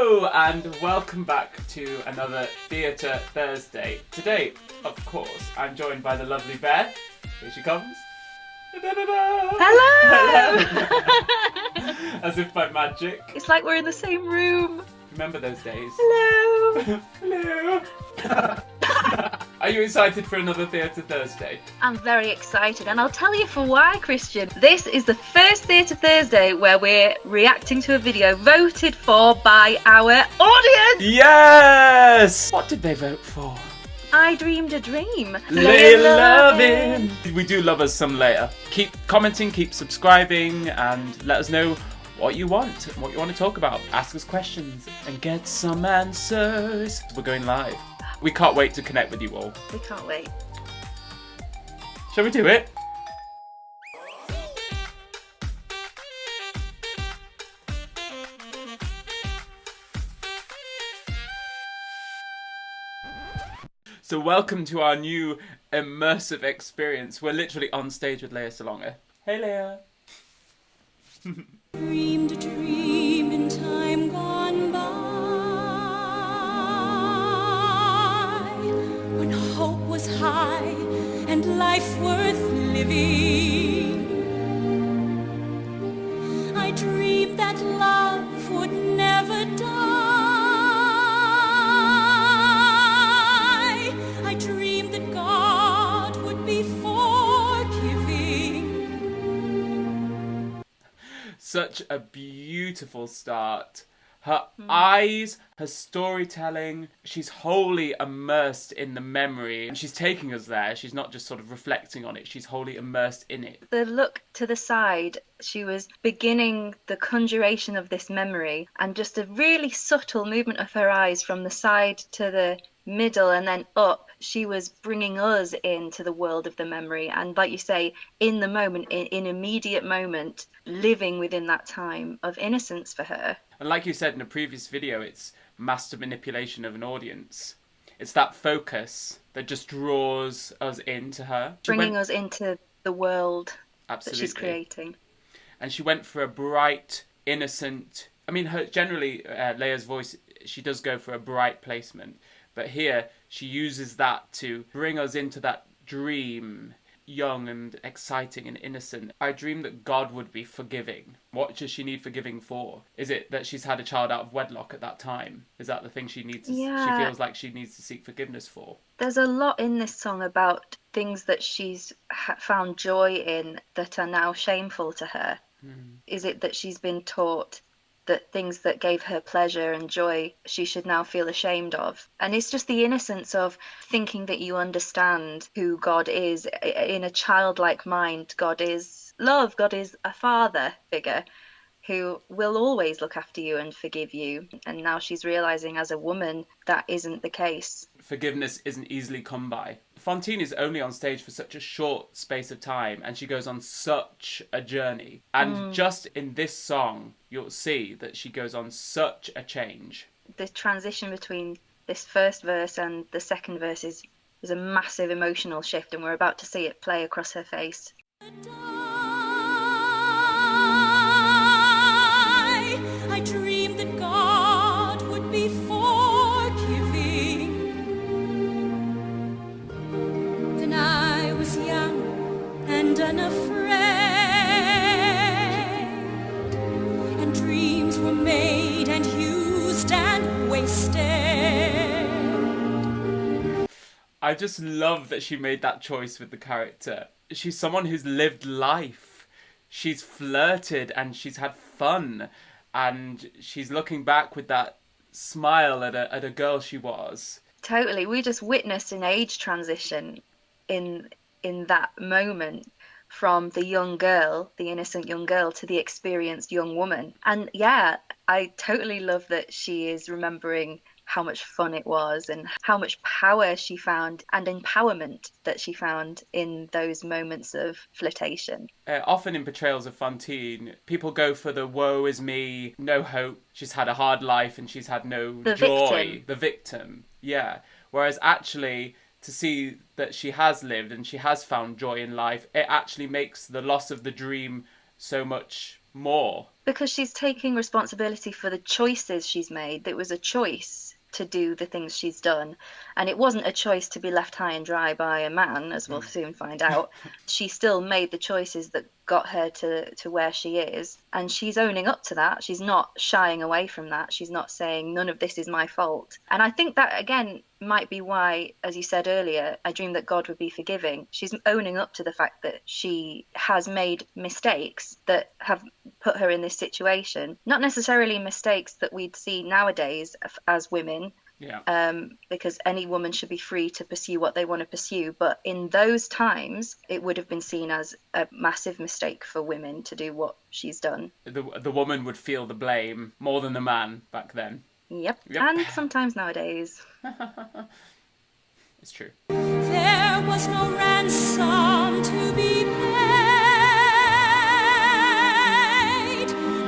Hello and welcome back to another Theatre Thursday. Today, of course, I'm joined by the lovely Beth. Here she comes. Hello! Hello! As if by magic. It's like we're in the same room. Remember those days? Hello! Hello! Are you excited for another Theatre Thursday? I'm very excited, and I'll tell you for why, Christian. This is the first Theatre Thursday where we're reacting to a video voted for by our audience! Yes! What did they vote for? I Dreamed a Dream. Lea loving. We do love us some Lea. Keep commenting, keep subscribing, and let us know what you want to talk about. Ask us questions and get some answers. We're going live. We can't wait to connect with you all. We can't wait. Shall we do it? So welcome to our new immersive experience. We're literally on stage with Lea Salonga. Hey Lea! Dreamed a dream in time gone by, when hope was high and life worth living. I dreamed that love would never die. I dreamed that God would be forgiving. Such a beautiful start. Her eyes, her storytelling, she's wholly immersed in the memory. And she's taking us there. She's not just sort of reflecting on it. She's wholly immersed in it. The look to the side, she was beginning the conjuration of this memory, and just a really subtle movement of her eyes from the side to the middle and then up. She was bringing us into the world of the memory, and like you say, in the moment, in immediate moment, living within that time of innocence for her. And like you said in a previous video, it's master manipulation of an audience. It's that focus that just draws us into her. Bringing us into the world Absolutely. that she's creating. And she went for a bright, innocent... I mean, generally, Lea's voice, she does go for a bright placement. But here, she uses that to bring us into that dream, young and exciting and innocent. I dreamed that God would be forgiving. What does she need forgiving for? Is it that she's had a child out of wedlock at that time? Is that the thing she needs? She feels like she needs to seek forgiveness for. There's a lot in this song about things that she's found joy in that are now shameful to her. Is it that she's been taught that things that gave her pleasure and joy she should now feel ashamed of? And it's just the innocence of thinking that you understand who God is. In a childlike mind, God is love. God is a father figure who will always look after you and forgive you. And now she's realising as a woman that isn't the case. Forgiveness isn't easily come by. Fantine is only on stage for such a short space of time, and she goes on such a journey. And just in this song, you'll see that she goes on such a change. The transition between this first verse and the second verse is a massive emotional shift, and we're about to see it play across her face. I dreamed that God would be forgiving. Then I was young and unafraid, and dreams were made and used and wasted. I just love that she made that choice with the character. She's someone who's lived life. She's flirted and she's had fun. And she's looking back with that smile at a girl she was. Totally. We just witnessed an age transition in that moment, from the young girl, the innocent young girl, to the experienced young woman. And yeah, I totally love that she is remembering how much fun it was and how much power she found and empowerment that she found in those moments of flirtation. Often in portrayals of Fantine, people go for the woe is me, no hope, she's had a hard life and she's had no joy. Victim. The victim, yeah. Whereas actually, to see that she has lived and she has found joy in life, it actually makes the loss of the dream so much more Because she's taking responsibility for the choices she's made. It was a choice to do the things she's done. And it wasn't a choice to be left high and dry by a man, as we'll soon find out. She still made the choices that got her to where she is. And she's owning up to that. She's not shying away from that. She's not saying, none of this is my fault. And I think that, again, might be why, as you said earlier, I dreamed that God would be forgiving. She's owning up to the fact that she has made mistakes that have put her in this situation. Not necessarily mistakes that we'd see nowadays as women, because any woman should be free to pursue what they want to pursue. But in those times, it would have been seen as a massive mistake for women to do what she's done. The woman would feel the blame more than the man back then. Yep. And sometimes nowadays. It's true. There was no ransom to be paid,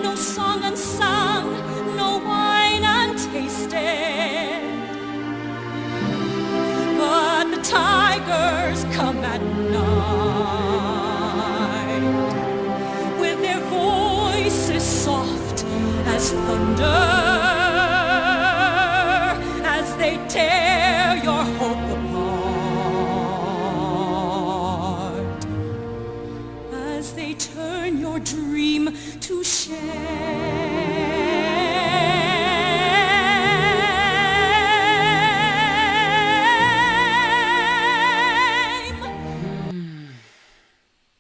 no song unsung, no wine untasted. But the tigers come at night, with their voices soft as thunder, as they tear your hope apart, as they turn your dream to shame.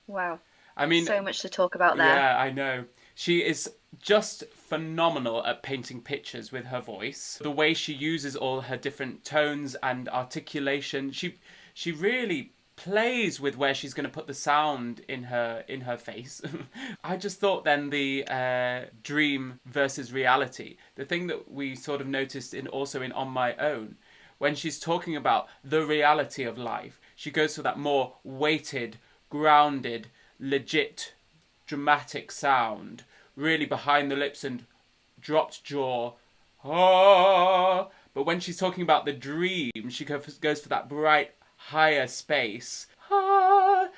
Wow. I mean, so much to talk about there. Yeah, I know. She is just phenomenal at painting pictures with her voice. The way she uses all her different tones and articulation, she really plays with where she's going to put the sound in her face. I just thought then the dream versus reality, the thing that we sort of noticed also in On My Own, when she's talking about the reality of life, she goes for that more weighted, grounded, legit, dramatic sound, really behind the lips and dropped jaw. Ah. But when she's talking about the dream, she goes for that bright, higher space. Ah.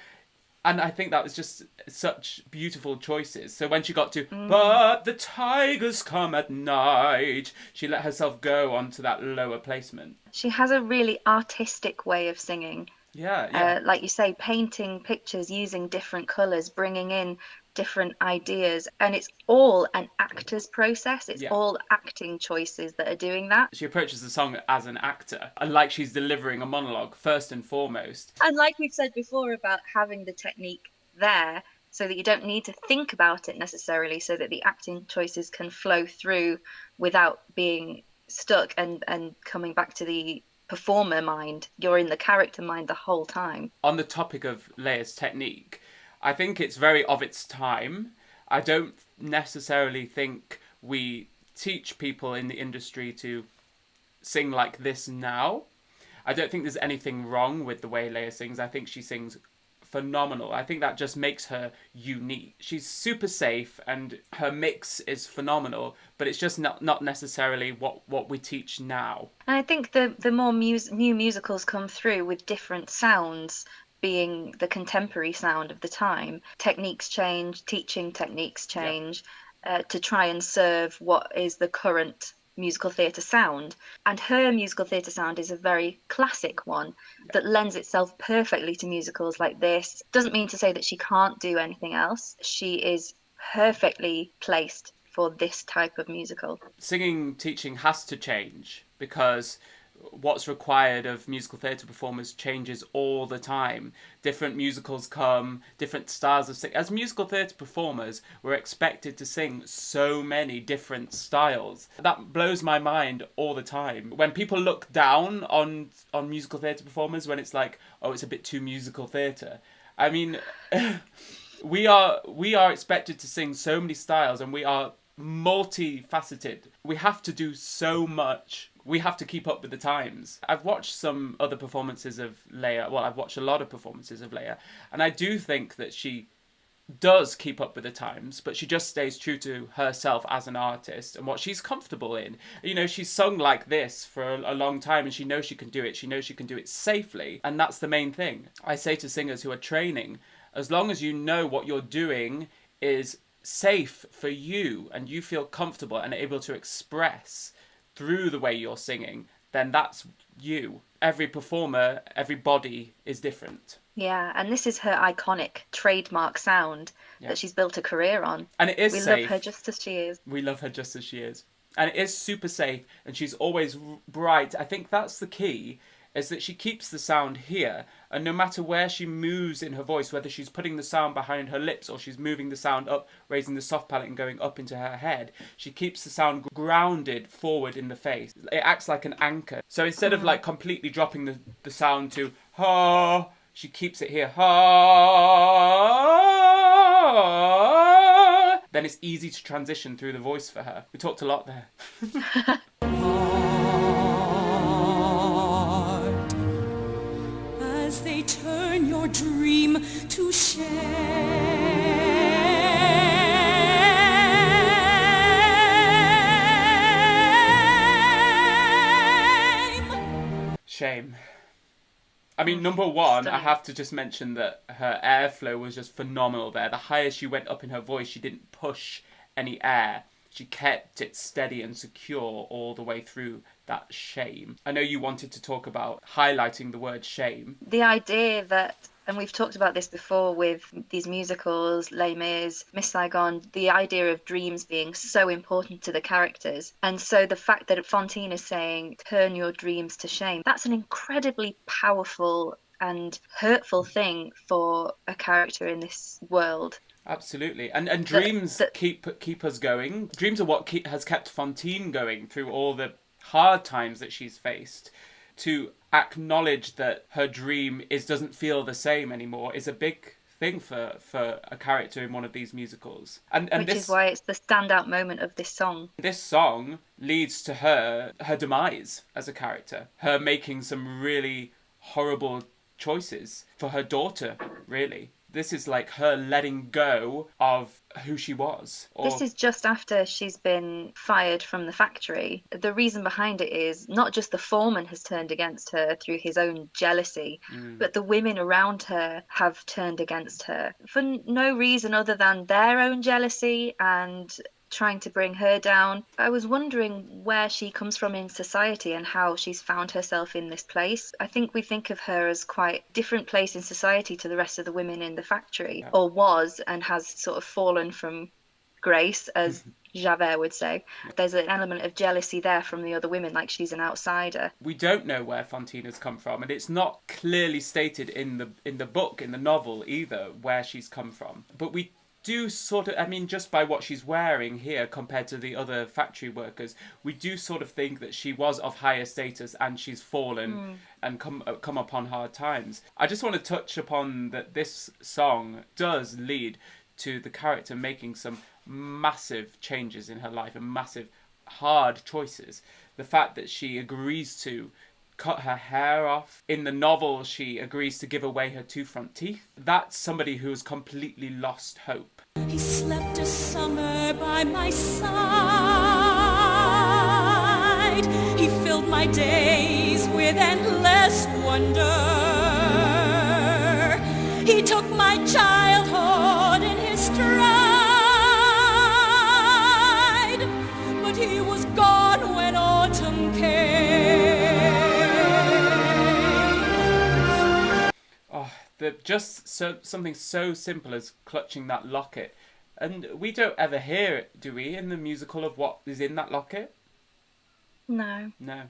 And I think that was just such beautiful choices. So when she got to, but the tigers come at night, she let herself go onto that lower placement. She has a really artistic way of singing. Yeah. Like you say, painting pictures, using different colours, bringing in different ideas, and it's all an actor's process. It's all acting choices that are doing that. She approaches the song as an actor, and like she's delivering a monologue first and foremost. And like we've said before about having the technique there, so that you don't need to think about it necessarily, so that the acting choices can flow through without being stuck and coming back to the performer mind. You're in the character mind the whole time. On the topic of Lea's technique, I think it's very of its time. I don't necessarily think we teach people in the industry to sing like this now. I don't think there's anything wrong with the way Lea sings. I think she sings phenomenal. I think that just makes her unique. She's super safe and her mix is phenomenal, but it's just not necessarily what we teach now. And I think the more new musicals come through with different sounds being the contemporary sound of the time, techniques change, teaching techniques change, to try and serve what is the current musical theatre sound. And her musical theatre sound is a very classic one that lends itself perfectly to musicals like this. Doesn't mean to say that she can't do anything else. She is perfectly placed for this type of musical. Singing teaching has to change because what's required of musical theatre performers changes all the time. Different musicals come, different styles of singing. As musical theatre performers, we're expected to sing so many different styles. That blows my mind all the time. When people look down on musical theatre performers, when it's like, oh, it's a bit too musical theatre. I mean, we are expected to sing so many styles, and we are multifaceted. We have to do so much. We have to keep up with the times. I've watched some other performances of Lea. Well, I've watched a lot of performances of Lea, and I do think that she does keep up with the times, but she just stays true to herself as an artist and what she's comfortable in. You know, she's sung like this for a long time, and she knows she can do it. She knows she can do it safely, and that's the main thing. I say to singers who are training, as long as you know what you're doing is safe for you and you feel comfortable and able to express through the way you're singing, then that's you. Every performer, every body is different. Yeah, and this is her iconic trademark sound that she's built a career on. And it is we safe. love her just as she is. We love her just as she is. And it is super safe, and she's always bright. I think that's the key, is that she keeps the sound here, and no matter where she moves in her voice, whether she's putting the sound behind her lips or she's moving the sound up, raising the soft palate and going up into her head, she keeps the sound grounded forward in the face. It acts like an anchor. So instead of like completely dropping the sound to ha, she keeps it here, ha, then it's easy to transition through the voice for her. We talked a lot there. As they turn your dream to Shame. I mean, number one, I have to just mention that her airflow was just phenomenal there. The higher she went up in her voice, she didn't push any air. She kept it steady and secure all the way through that shame. I know you wanted to talk about highlighting the word shame. The idea that, and we've talked about this before with these musicals, Les Mis, Miss Saigon, the idea of dreams being so important to the characters. And so the fact that Fantine is saying, turn your dreams to shame, that's an incredibly powerful and hurtful thing for a character in this world. Absolutely. And dreams keep us going. Dreams are what has kept Fantine going through all the hard times that she's faced. To acknowledge that her dream doesn't feel the same anymore is a big thing for a character in one of these musicals. And Which is why it's the standout moment of this song. This song leads to her demise as a character. Her making some really horrible choices for her daughter, really. This is like her letting go of who she was. This is just after she's been fired from the factory. The reason behind it is not just the foreman has turned against her through his own jealousy, but the women around her have turned against her for no reason other than their own jealousy and trying to bring her down. I was wondering where she comes from in society and how she's found herself in this place. I think we think of her as quite a different place in society to the rest of the women in the factory, or was, and has sort of fallen from grace, as Javert would say. There's an element of jealousy there from the other women, like she's an outsider. We don't know where Fantine has come from, and it's not clearly stated in the book, in the novel either, where she's come from. But we do sort of, I mean, just by what she's wearing here compared to the other factory workers, we do sort of think that she was of higher status and she's fallen and come upon hard times. I just want to touch upon that this song does lead to the character making some massive changes in her life and massive hard choices. The fact that she agrees to cut her hair off. In the novel, she agrees to give away her 2 front teeth. That's somebody who has completely lost hope. He slept a summer by my side. He filled my days with endless wonder. He took my childhood in his stride, but he was gone when autumn came. Something so simple as clutching that locket. And we don't ever hear it, do we, in the musical of what is in that locket? No. No.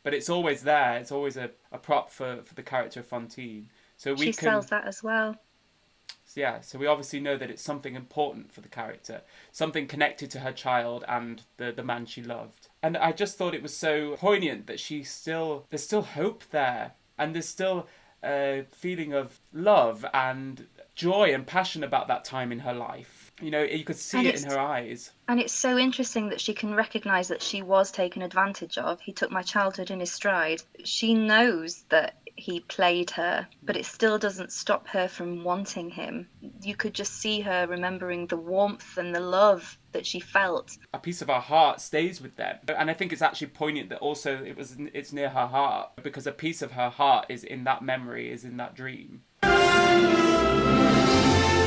But it's always there. It's always a prop for the character of Fantine. So she sells that as well. Yeah, so we obviously know that it's something important for the character. Something connected to her child and the man she loved. And I just thought it was so poignant that there's still hope there. And there's still a feeling of love and joy and passion about that time in her life. You know, you could see it in her eyes. And it's so interesting that she can recognise that she was taken advantage of. He took my childhood in his stride. She knows that he played her, but it still doesn't stop her from wanting him. You could just see her remembering the warmth and the love that she felt. A piece of her heart stays with them. And I think it's actually poignant that also it's near her heart, because a piece of her heart is in that memory, is in that dream.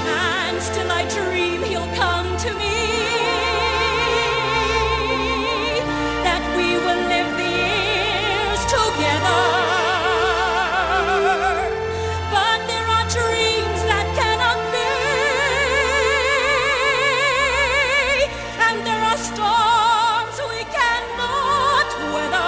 and still I dream he'll come to me, that we will live the years together. But there are dreams that cannot be, and there are storms we cannot weather.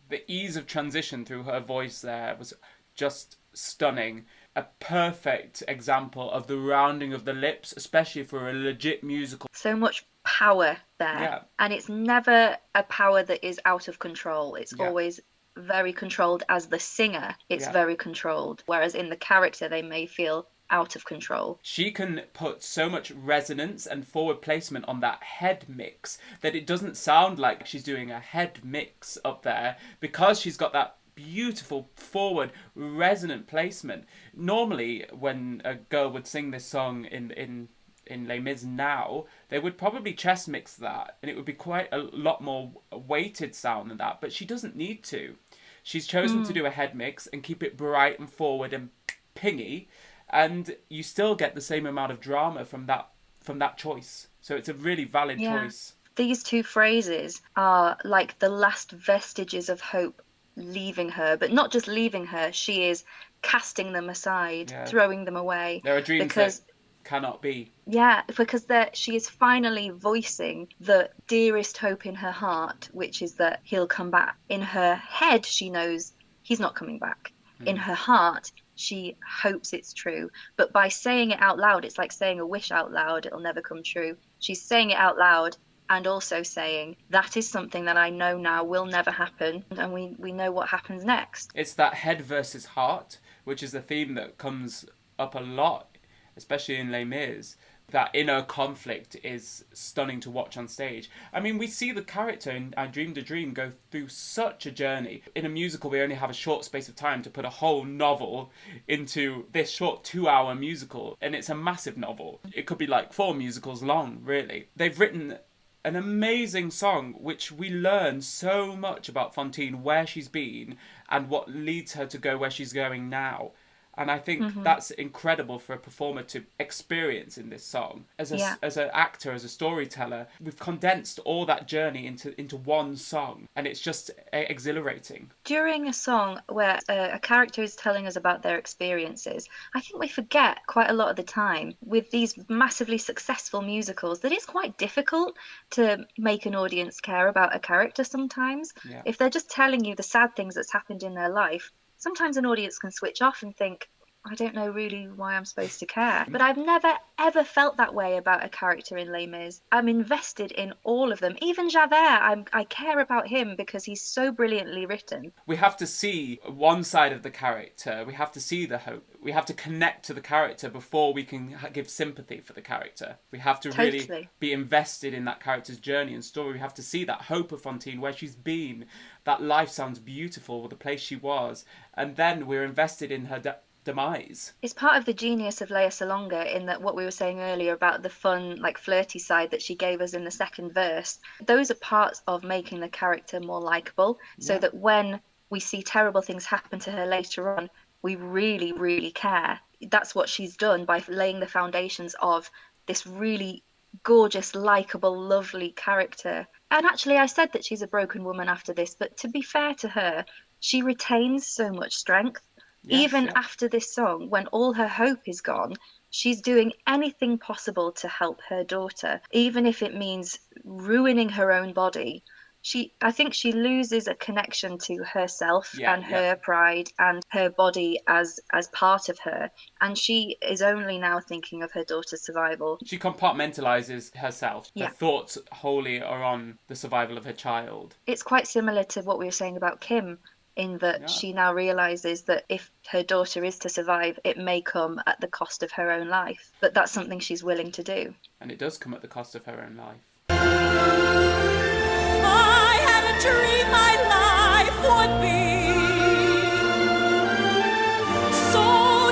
The ease of transition through her voice there was just stunning. A perfect example of the rounding of the lips, especially for a legit musical. So much power there. Yeah. And it's never a power that is out of control. It's Yeah. always very controlled. As the singer, it's Yeah. very controlled. Whereas in the character, they may feel out of control. She can put so much resonance and forward placement on that head mix that it doesn't sound like she's doing a head mix up there, because she's got that beautiful forward resonant placement. Normally when a girl would sing this song in Les Mis now, they would probably chest mix that and it would be quite a lot more weighted sound than that, but she doesn't need to. She's chosen to do a head mix and keep it bright and forward and pingy, and you still get the same amount of drama from that choice. So it's a really valid choice. These two phrases are like the last vestiges of hope leaving her, but not just leaving her, she is casting them aside, throwing them away. There are dreams that cannot be. Yeah, because she is finally voicing the dearest hope in her heart, which is that he'll come back. In her head, she knows he's not coming back. In her heart, she hopes it's true. But by saying it out loud, it's like saying a wish out loud. It'll never come true. She's saying it out loud and also saying, that is something that I know now will never happen. And we know what happens next. It's that head versus heart, which is a theme that comes up a lot, especially in Les Mis. That inner conflict is stunning to watch on stage. I mean, we see the character in I Dreamed a Dream go through such a journey. In a musical, we only have a short space of time to put a whole novel into this short 2-hour musical, and it's a massive novel. It could be like 4 musicals long, really. They've written an amazing song, which we learn so much about Fantine, where she's been, and what leads her to go where she's going now. And I think that's incredible for a performer to experience in this song. As an actor, as a storyteller, we've condensed all that journey into one song, and it's just exhilarating. During a song where a character is telling us about their experiences, I think we forget quite a lot of the time with these massively successful musicals that it's quite difficult to make an audience care about a character sometimes. Yeah. If they're just telling you the sad things that's happened in their life, sometimes an audience can switch off and think, I don't know really why I'm supposed to care. But I've never, ever felt that way about a character in Les Mis. I'm invested in all of them. Even Javert, I care about him because he's so brilliantly written. We have to see one side of the character. We have to see the hope. We have to connect to the character before we can give sympathy for the character. We have to really be invested in that character's journey and story. We have to see that hope of Fantine, where she's been. That life sounds beautiful, the place she was. And then we're invested in her demise. It's part of the genius of Lea Salonga in that what we were saying earlier about the fun, like flirty side that she gave us in the second verse. Those are parts of making the character more likeable, so that when we see terrible things happen to her later on, we really, really care. That's what she's done by laying the foundations of this really gorgeous, likeable, lovely character. And actually, I said that she's a broken woman after this, but to be fair to her, she retains so much strength. Even after this song, when all her hope is gone, she's doing anything possible to help her daughter, even if it means ruining her own body. I think she loses a connection to herself and her pride and her body as part of her. And she is only now thinking of her daughter's survival. She compartmentalizes herself. Her thoughts wholly are on the survival of her child. It's quite similar to what we were saying about Kim, in that she now realizes that if her daughter is to survive, it may come at the cost of her own life. But that's something she's willing to do. And it does come at the cost of her own life. I had a dream my life would be so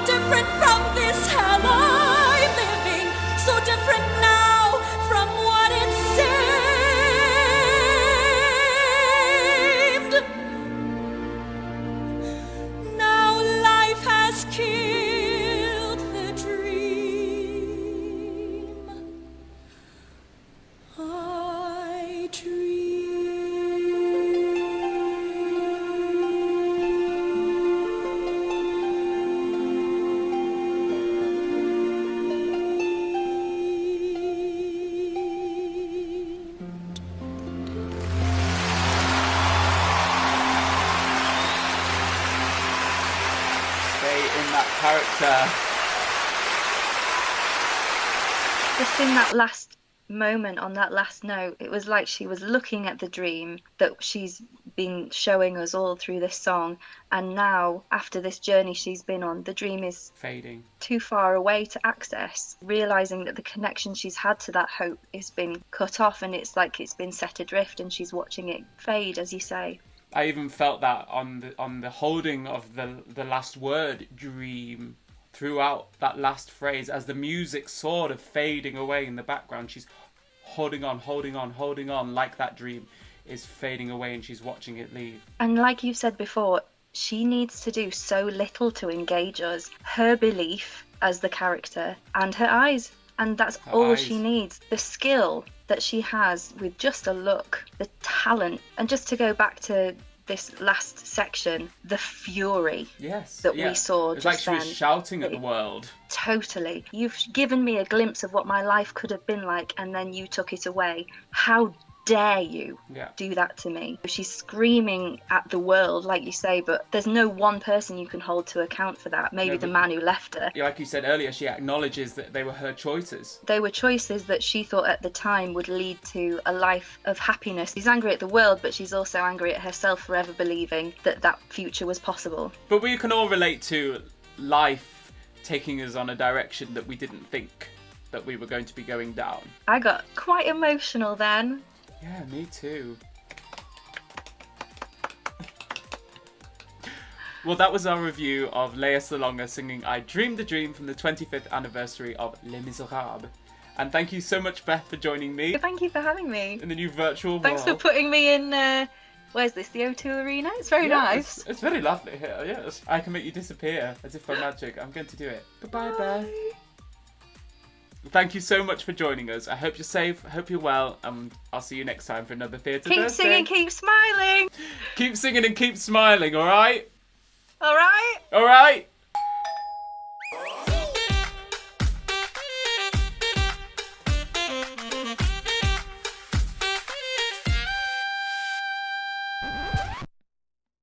different from this hell I'm living, so different now from what it seemed. Now life has Just in that last moment, on that last note, it was like she was looking at the dream that she's been showing us all through this song, and now after this journey she's been on, the dream is Fading. too far away to access, realizing that the connection she's had to that hope has been cut off, and it's like it's been set adrift and she's watching it fade, as you say. I even felt that on the holding of the last word, dream, throughout that last phrase, as the music sort of fading away in the background, she's holding on, like that dream is fading away and she's watching it leave. And like you said before, she needs to do so little to engage us. Her belief as the character and her eyes. And that's all she needs. The skill that she has with just a look, the talent. And just to go back to this last section, the fury that we saw it's just like she was then. shouting at the world. Totally. You've given me a glimpse of what my life could have been like, and then you took it away. How dare you do that to me? She's screaming at the world, like you say, but there's no one person you can hold to account for that. Maybe the man who left her. Like you said earlier, she acknowledges that they were her choices. They were choices that she thought at the time would lead to a life of happiness. She's angry at the world, but she's also angry at herself for ever believing that that future was possible. But we can all relate to life taking us on a direction that we didn't think that we were going to be going down. I got quite emotional then. Yeah, me too. Well, that was our review of Lea Salonga singing I Dreamed a Dream from the 25th anniversary of Les Miserables. And thank you so much, Beth, for joining me. Thank you for having me. In the new virtual world. Thanks for putting me in, where's this, the O2 Arena? It's very nice. It's very lovely here, yes. I can make you disappear as if by magic. I'm going to do it. Goodbye, Beth. Thank you so much for joining us. I hope you're safe, I hope you're well, and I'll see you next time for another Theatre Thursday. Keep singing, keep smiling. Keep singing and keep smiling, alright? Alright? Alright?